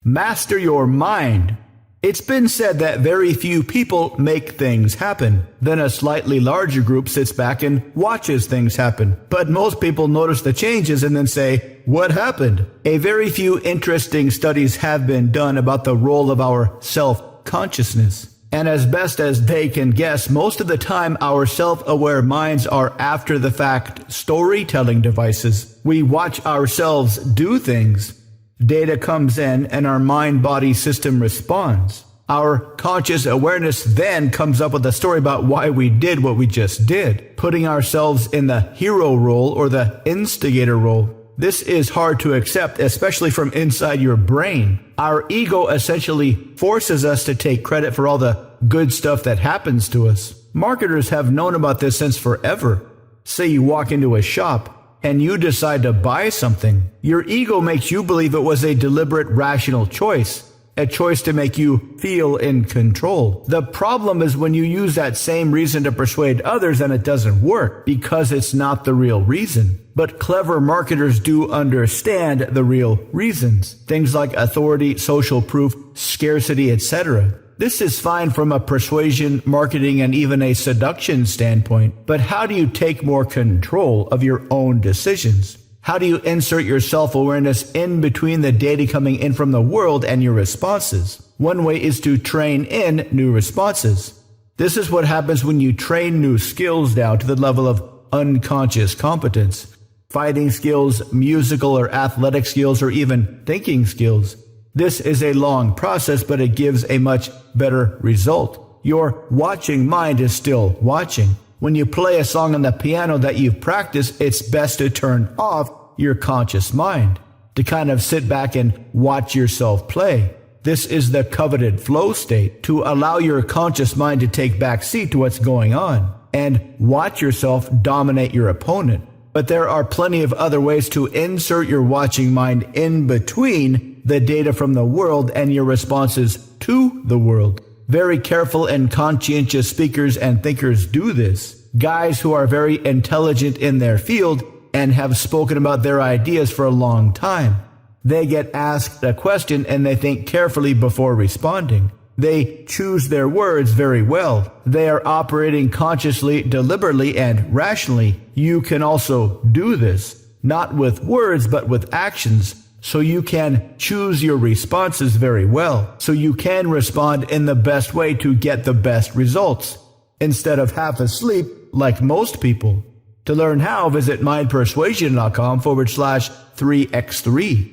Master your mind. It's been said that very few people make things happen. Then a slightly larger group sits back and watches things happen. But most people notice the changes and then say, "What happened?" A very few interesting studies have been done about the role of our self-consciousness. And as best as they can guess, most of the time our self-aware minds are after-the-fact storytelling devices. We watch ourselves do things. Data comes in and our mind-body system responds. Our conscious awareness then comes up with a story about why we did what we just did, putting ourselves in the hero role or the instigator role. This is hard to accept, especially from inside your brain. Our ego essentially forces us to take credit for all the good stuff that happens to us. Marketers have known about this since forever. Say you walk into a shop and you decide to buy something. Your ego makes you believe it was a deliberate, rational choice. A choice to make you feel in control. The problem is when you use that same reason to persuade others and it doesn't work because it's not the real reason. But clever marketers do understand the real reasons. Things like authority, social proof, scarcity, etc. This is fine from a persuasion, marketing, and even a seduction standpoint. But how do you take more control of your own decisions? How do you insert your self-awareness in between the data coming in from the world and your responses? One way is to train in new responses. This is what happens when you train new skills down to the level of unconscious competence. Fighting skills, musical or athletic skills, or even thinking skills. This is a long process, but it gives a much better result. Your watching mind is still watching. When you play a song on the piano that you've practiced, it's best to turn off your conscious mind, to kind of sit back and watch yourself play. This is the coveted flow state, to allow your conscious mind to take back seat to what's going on, and watch yourself dominate your opponent. But there are plenty of other ways to insert your watching mind in between the data from the world and your responses to the world. Very careful and conscientious speakers and thinkers do this. Guys who are very intelligent in their field and have spoken about their ideas for a long time. They get asked a question and they think carefully before responding. They choose their words very well. They are operating consciously, deliberately, and rationally. You can also do this, not with words, but with actions. So you can choose your responses very well. So you can respond in the best way to get the best results, instead of half asleep like most people. To learn how, visit mindpersuasion.com/3x3.